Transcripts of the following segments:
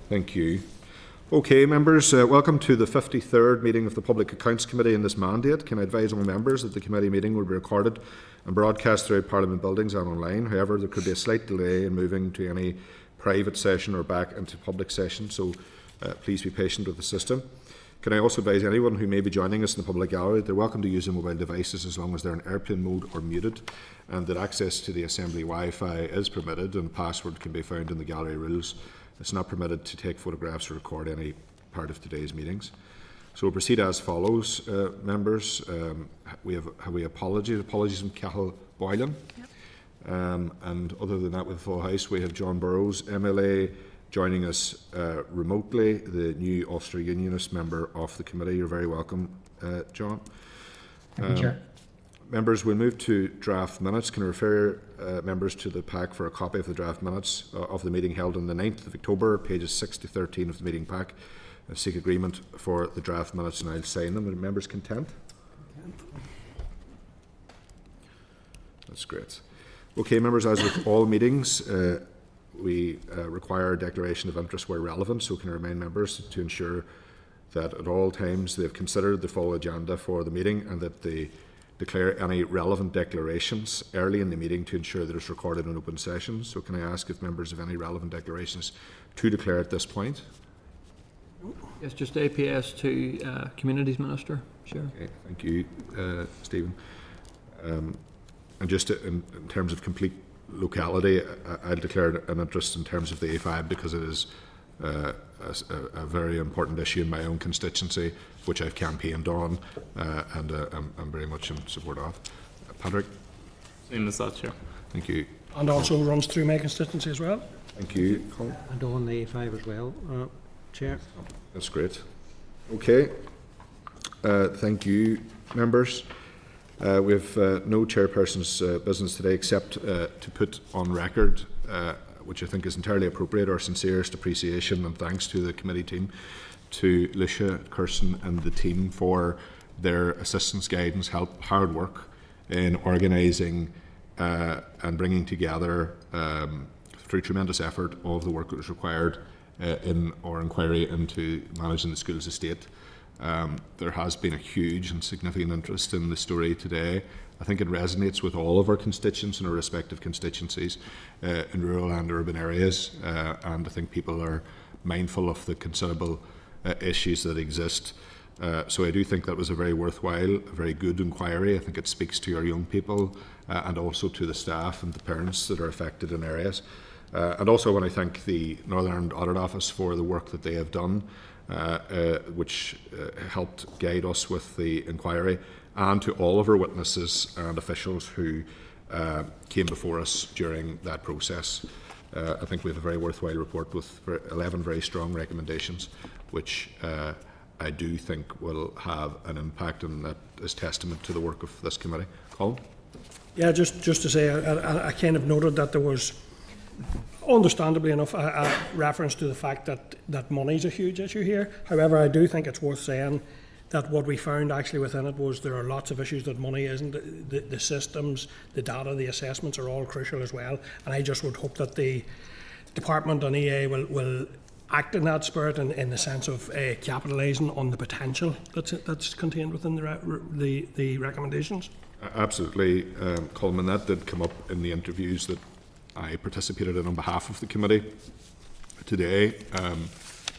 Thank you. Okay, members, welcome to the 53rd meeting of the Public Accounts Committee in this mandate. Can I advise all members that the committee meeting will be recorded and broadcast throughout Parliament buildings and online. However, there could be a slight delay in moving to any private session or back into public session, so please be patient with the system. Can I also advise anyone who may be joining us in the public gallery, they're welcome to use their mobile devices as long as they're in airplane mode or muted, and that access to the Assembly Wi-Fi is permitted and a password can be found in the gallery rules. It's not permitted to take photographs or record any part of today's meetings. So we'll proceed as follows, members. We have apologies from Cathal Boylan. Yep. And other than that, with the full house, we have John Burrows, MLA, joining us remotely, the new Ulster Unionist member of the committee. You're very welcome, John. Thank you, Chair. Members, we'll move to draft minutes. Can I refer members to the pack for a copy of the draft minutes of the meeting held on the 9th of October, pages 6 to 13 of the meeting pack. I seek agreement for the draft minutes and I'll sign them. Are members content? That's great. Okay, members, as with all meetings, we require a declaration of interest where relevant, so can I remind members to ensure that at all times they have considered the full agenda for the meeting and that they declare any relevant declarations early in the meeting to ensure that it's recorded in open session. So can I ask if members have any relevant declarations to declare at this point? Yes, just APS to Communities Minister. Sure. Okay, thank you, Stephen. And just in terms of complete locality, I'll declare an interest in terms of the A5 because it is a very important issue in my own constituency, which I've campaigned on, and I'm very much in support of. Patrick? Same as that, Chair. Thank you. And also runs through my constituency as well. Thank you, Colin. And on the A5 as well, Chair. That's great. Okay. Thank you, members. We have no chairperson's business today except to put on record, which I think is entirely appropriate, our sincerest appreciation and thanks to the committee team, to Lucia, Kirsten and the team for their assistance, guidance, help, hard work in organising and bringing together, through tremendous effort, all of the work that was required in our inquiry into managing the school's estate. There has been a huge and significant interest in the story today. I think it resonates with all of our constituents in our respective constituencies in rural and urban areas, and I think people are mindful of the considerable issues that exist. So I do think that was a very worthwhile, a very good inquiry. I think it speaks to our young people and also to the staff and the parents that are affected in areas. And also I want to thank the Northern Ireland Audit Office for the work that they have done, which helped guide us with the inquiry, and to all of our witnesses and officials who came before us during that process. I think we have a very worthwhile report with 11 very strong recommendations, which I do think will have an impact, and that is testament to the work of this committee. Colin? Yeah, just to say, I kind of noted that there was, understandably enough, a reference to the fact that money is a huge issue here. However, I do think it's worth saying that what we found actually within it was there are lots of issues that money isn't. The systems, the data, the assessments are all crucial as well. And I just would hope that the department and EA will act in that spirit in the sense of capitalising on the potential that's contained within the recommendations. Absolutely, Colin, that did come up in the interviews that I participated in on behalf of the committee today.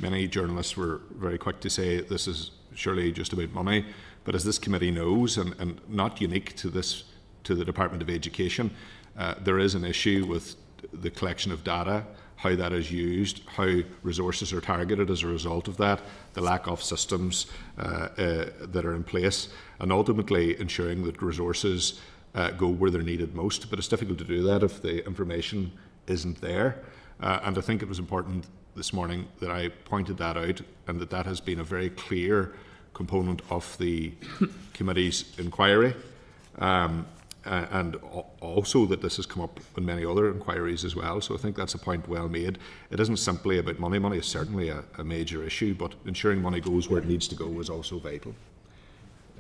Many journalists were very quick to say this is surely just about money, but as this committee knows, and not unique to the Department of Education, there is an issue with the collection of data, how that is used, how resources are targeted as a result of that, the lack of systems that are in place, and ultimately ensuring that resources go where they're needed most. But it's difficult to do that if the information isn't there. And I think it was important this morning that I pointed that out, and that has been a very clear component of the committee's inquiry. And also that this has come up in many other inquiries as well. So I think that's a point well made. It isn't simply about money. Money is certainly a major issue, but ensuring money goes where it needs to go is also vital.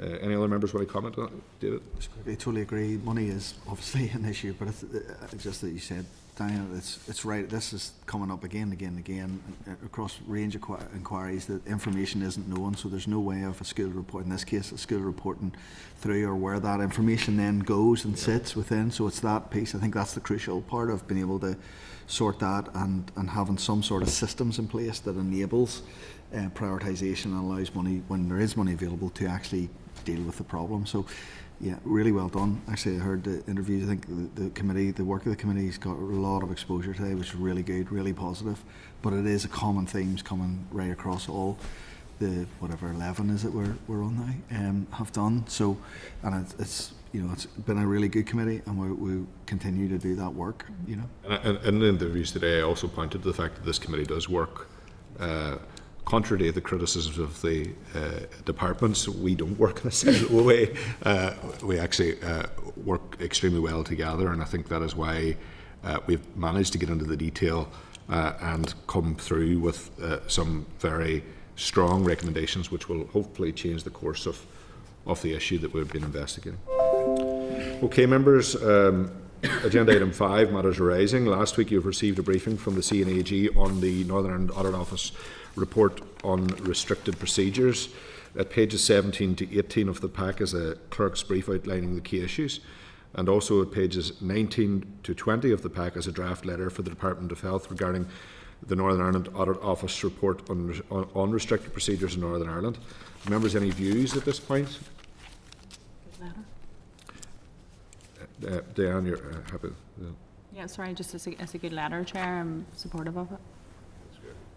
Any other members want to comment on it? David? I totally agree. Money is obviously an issue, but it's just that you said, Daniel, it's right. This is coming up again and again and again across range of inquiries that information isn't known, so there's no way of a school report, in this case, a school reporting through or where that information then goes and sits within. So it's that piece. I think that's the crucial part of being able to sort that and having some sort of systems in place that enables prioritisation and allows money, when there is money available, to actually deal with the problem. So yeah, really well done. Actually, I heard the interviews. I think the committee, the work of the committee's got a lot of exposure today, which is really good, really positive. But it is a common themes coming right across all the whatever 11 is it we're on now have done. So, and it's you know, it's been a really good committee, and we continue to do that work. You know, And in the interviews today, I also pointed to the fact that this committee does work. Contrary to the criticisms of the departments, we don't work in a silo way. We actually work extremely well together, and I think that is why we've managed to get into the detail and come through with some very strong recommendations, which will hopefully change the course of the issue that we've been investigating. Okay, members. Agenda item 5, matters arising. Last week you've received a briefing from the C&AG on the Northern Ireland Audit Office report on restricted procedures. At pages 17 to 18 of the pack is a clerk's brief outlining the key issues, and also at pages 19 to 20 of the pack is a draft letter for the Department of Health regarding the Northern Ireland Audit Office report on restricted procedures in Northern Ireland. Members, any views at this point? Diane, you're happy? Yeah, sorry, just it's a good letter, Chair. I'm supportive of it.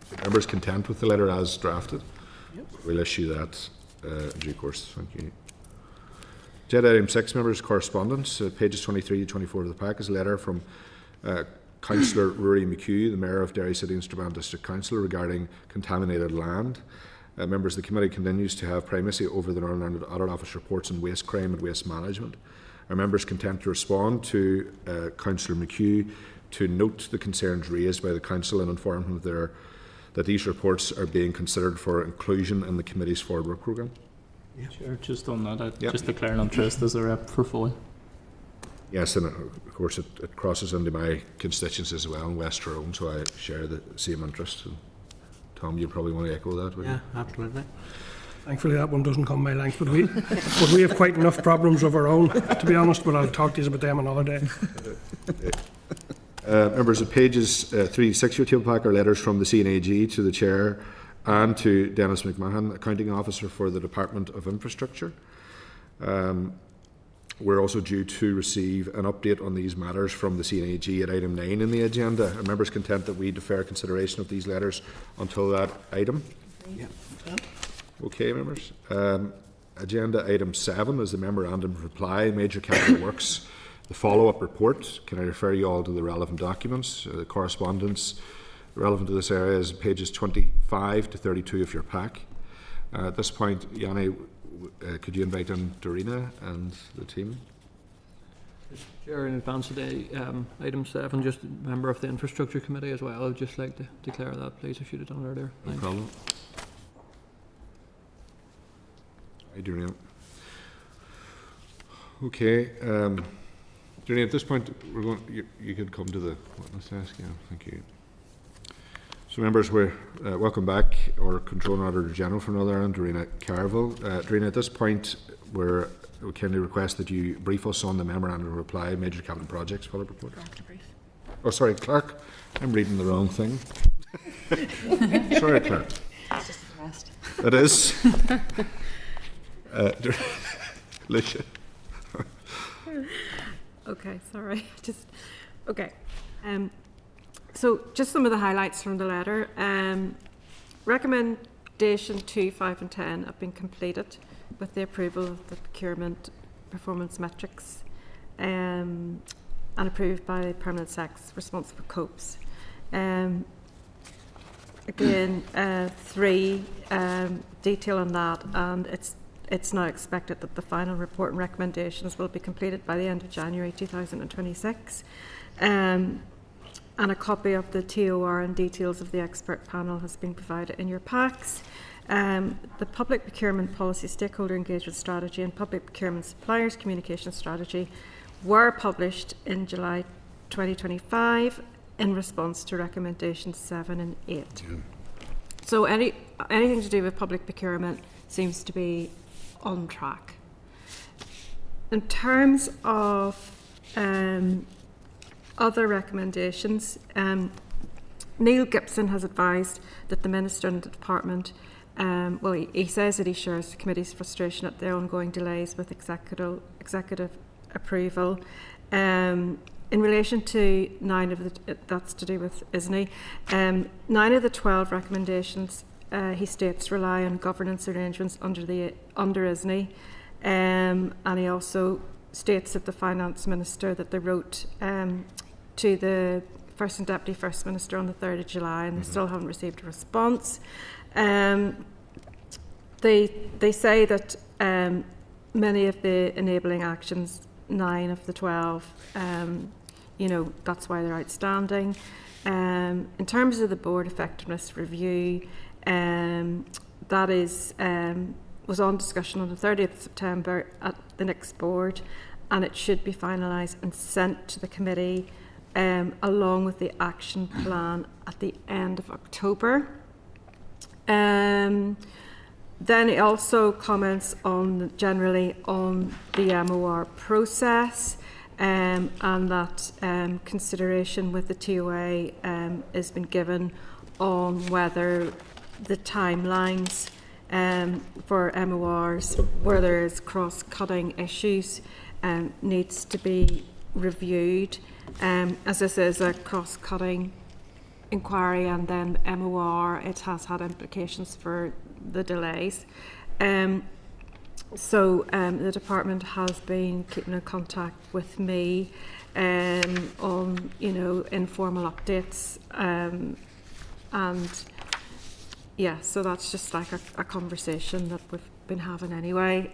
So members content with the letter as drafted? Yep. We'll issue that in due course. Thank you. Agenda item 6, members, correspondence. Pages 23 to 24 of the pack is a letter from Councillor Rory McHugh, the Mayor of Derry City and Strabane District Council, regarding contaminated land. Members, the committee continues to have primacy over the Northern Ireland Audit Office reports on waste crime and waste management. Are members content to respond to Councillor McHugh to note the concerns raised by the Council and inform him that these reports are being considered for inclusion in the committee's forward work programme? Yeah. Sure, just on that, just declaring interest as a rep for Foley. Yes, and of course it crosses into my constituency as well in West Tyrone, so I share the same interest. And Tom, you probably want to echo that, would you? Yeah, absolutely. Thankfully, that one doesn't come my length, but we have quite enough problems of our own, to be honest. But I'll talk to you about them another day. Members, of pages 3 to 6 of your table pack are letters from the C&AG to the Chair and to Dennis McMahon, Accounting Officer for the Department of Infrastructure. We're also due to receive an update on these matters from the C&AG at item 9 in the agenda. Are members content that we defer consideration of these letters until that item? yeah. Okay, members. Agenda item 7 is the Memorandum of Reply, Major Capital Works, the follow-up report. Can I refer you all to the relevant documents? The correspondence relevant to this area is pages 25 to 32 of your pack. At this point, Yanni, could you invite in Dorinnia and the team? Chair, in advance today, item 7, just a member of the Infrastructure Committee as well. I'd just like to declare that, please, if you'd have done it earlier. No problem. Hi, Dorinnia. Okay, Dorinnia, at this point, we're going. You could come to the witness desk. Yeah, thank you. So, members, we're welcome back, our Controller Auditor General for Northern Ireland, Dorinnia Carville. Dorinnia, at this point, we kindly request that you brief us on the Memorandum of Reply, Major Capital Projects follow-up report. Oh, sorry, Clerk. I'm reading the wrong thing. Sorry, Clerk. It's just the rest. It is. Lucia. Okay, sorry. Okay. So just some of the highlights from the letter. Recommendation 2, 5 and 10 have been completed with the approval of the procurement performance metrics and approved by the Permanent Sec's responsible COPs. Again, 3, detail on that, and it's now expected that the final report and recommendations will be completed by the end of January 2026. And a copy of the TOR and details of the expert panel has been provided in your packs. The Public Procurement Policy Stakeholder Engagement Strategy and Public Procurement Suppliers Communication Strategy were published in July 2025 in response to recommendations 7 and 8. Yeah. So anything to do with public procurement seems to be on track. In terms of other recommendations, Neil Gibson has advised that the Minister and the Department, he says that he shares the Committee's frustration at the ongoing delays with executive approval. In relation to 9 of the, that's to do with ISNI, 9 of the 12 recommendations, he states, rely on governance arrangements under ISNI, and he also states that the Finance Minister that they wrote to the First and Deputy First Minister on the 3rd of July, and they still haven't received a response. They say that many of the enabling actions, 9 of the 12, that's why they're outstanding. In terms of the board effectiveness review, that is was on discussion on the 30th of September at the next board, and it should be finalised and sent to the committee along with the action plan at the end of October. Then it also comments on generally on the MOR process, and that consideration with the TOA has been given on whether the timelines for MORs, where there is cross-cutting issues, needs to be reviewed. As this is a cross-cutting inquiry and then MOR, it has had implications for the delays. So the department has been keeping in contact with me on, informal updates, and yeah, so that's just like a conversation that we've been having anyway.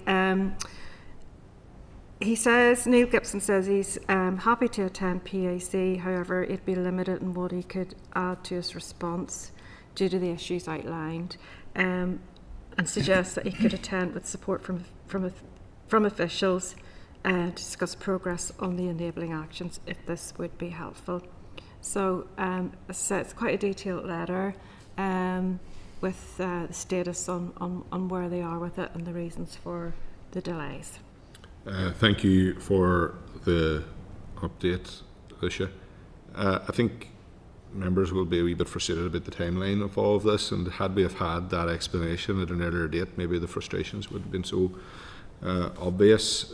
He says, Neil Gibson says he's happy to attend PAC, however, it'd be limited in what he could add to his response due to the issues outlined, and suggests that he could attend with support from officials to discuss progress on the enabling actions if this would be helpful. So, as I said, it's quite a detailed letter with the status on where they are with it and the reasons for the delays. Thank you for the update, Alicia. I think members will be a wee bit frustrated about the timeline of all of this, and had we have had that explanation at an earlier date, maybe the frustrations would have been so obvious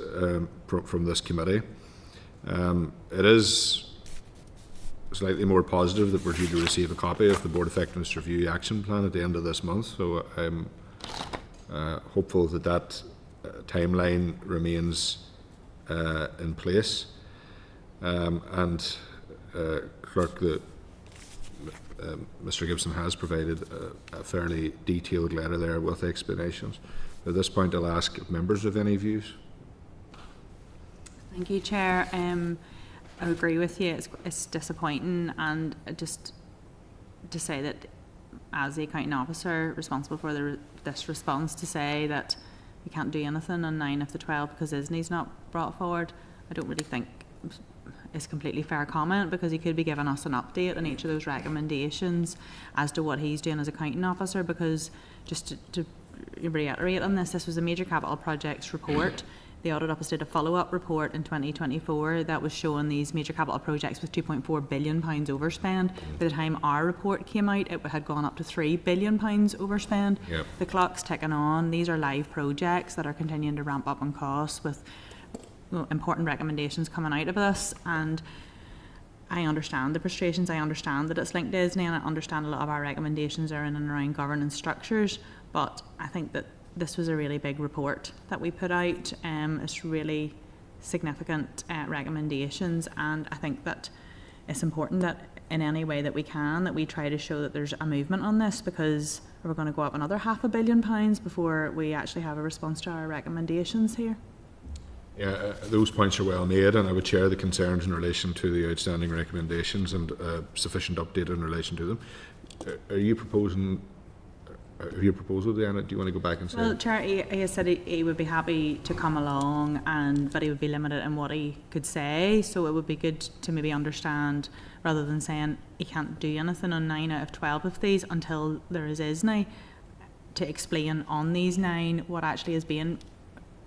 from this committee. It is slightly more positive that we're due to receive a copy of the Board Effectiveness Review Action Plan at the end of this month, so I'm hopeful that that timeline remains in place. And Clerk, Mr Gibson has provided a fairly detailed letter there with explanations. At this point, I'll ask if members have any views. Thank you, Chair. I agree with you. It's disappointing, and just to say that as the accounting officer responsible for this response, to say that we can't do anything on 9 of the 12 because ISNI's not brought forward, I don't really think is completely fair comment, because he could be giving us an update on each of those recommendations as to what he's doing as accounting officer. Because just to reiterate on this was a major capital projects report. The Audit Office did a follow-up report in 2024 that was showing these major capital projects with £2.4 billion overspend. By the time our report came out, it had gone up to £3 billion overspend. Yep. The clock's ticking on. These are live projects that are continuing to ramp up in costs, with important recommendations coming out of this. And I understand the frustrations. I understand that it's linked to ISNI, and I understand a lot of our recommendations are in and around governance structures. But I think that this was a really big report that we put out. It's really significant recommendations, and I think that it's important that in any way that we can, that we try to show that there's a movement on this, because we're going to go up another £500 million before we actually have a response to our recommendations here. Yeah, those points are well made, and I would share the concerns in relation to the outstanding recommendations and sufficient update in relation to them. Are you proposing have you a proposal, Diana? Do you want to go back and say? Well, Chair, he has said he would be happy to come along, but he would be limited in what he could say. So it would be good to maybe understand, rather than saying he can't do anything on 9 out of 12 of these until there is ISNI, to explain on these 9 what actually is being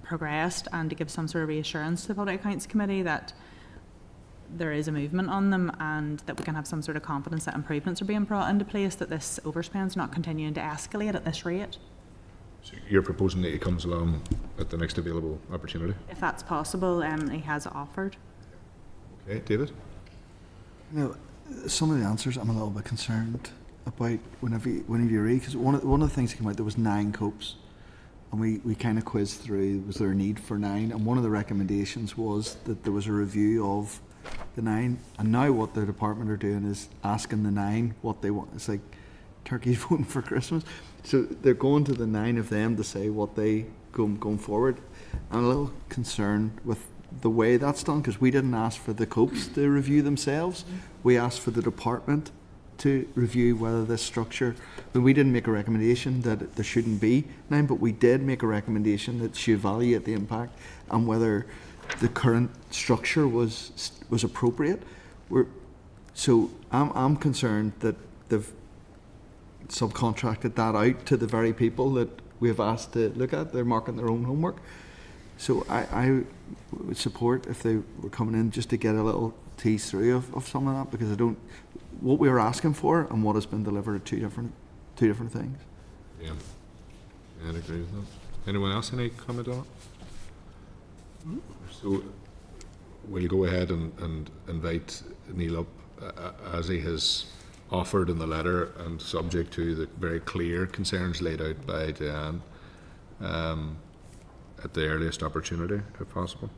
progressed, and to give some sort of reassurance to the Public Accounts Committee that there is a movement on them, and that we can have some sort of confidence that improvements are being brought into place, that this overspend is not continuing to escalate at this rate. So you're proposing that he comes along at the next available opportunity? If that's possible, he has offered. Okay, David? You know, some of the answers I'm a little bit concerned about whenever you read, because one of the things that came out, there was 9 copes, and we kind of quizzed through, was there a need for 9, and one of the recommendations was that there was a review of the 9, and now what the department are doing is asking the 9 what they want. It's like turkeys voting for Christmas. So they're going to the 9 of them to say what they going forward. I'm a little concerned with the way that's done, because we didn't ask for the copes to review themselves. We asked for the department to review whether this structure, but we didn't make a recommendation that there shouldn't be 9, but we did make a recommendation that she evaluate the impact and whether the current structure was appropriate. So I'm concerned that they've subcontracted that out to the very people that we have asked to look at. They're marking their own homework. So I would support if they were coming in just to get a little tease through of some of that, because what we were asking for and what has been delivered are two different things. Yeah, I'd agree with that. Anyone else, any comment on it? So we'll go ahead and invite Neil up as he has offered in the letter, and subject to the very clear concerns laid out by Diane, at the earliest opportunity, if possible.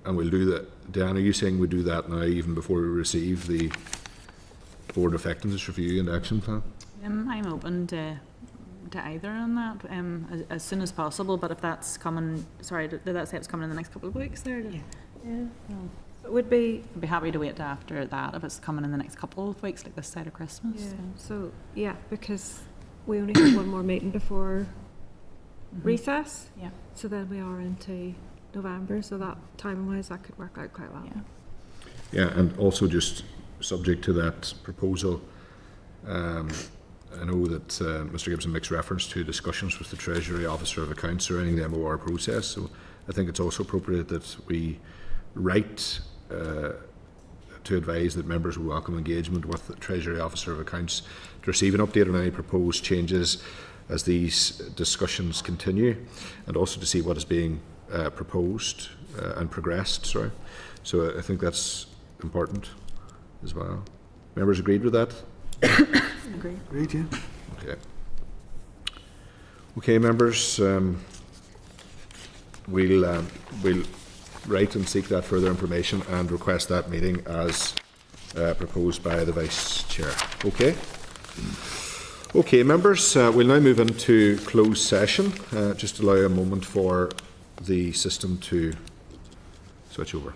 And we'll do that. Diane, are you saying we do that now, even before we receive the Board Effectiveness Review and Action Plan? I'm open to either on that, as soon as possible. But if that's coming, sorry, did that say it's coming in the next couple of weeks there? Yeah. It would be, I'd be happy to wait till after that if it's coming in the next couple of weeks, like this side of Christmas. yeah, so, yeah, because we only have one more meeting before recess. Yeah. So then we are into November, so that time-wise, that could work out quite well. Yeah. Yeah, and also just subject to that proposal, I know that Mr. Gibson makes reference to discussions with the Treasury Officer of Accounts surrounding the MOR process, so I think it's also appropriate that we write to advise that members will welcome engagement with the Treasury Officer of Accounts to receive an update on any proposed changes as these discussions continue, and also to see what is being proposed and progressed. Sorry, so I think that's important as well. Members agreed with that? Agree. Agreed, yeah. Okay. Okay, members, we'll write and seek that further information and request that meeting as proposed by the Vice Chair. Okay? Okay, members, we'll now move into closed session. Just allow a moment for the system to switch over.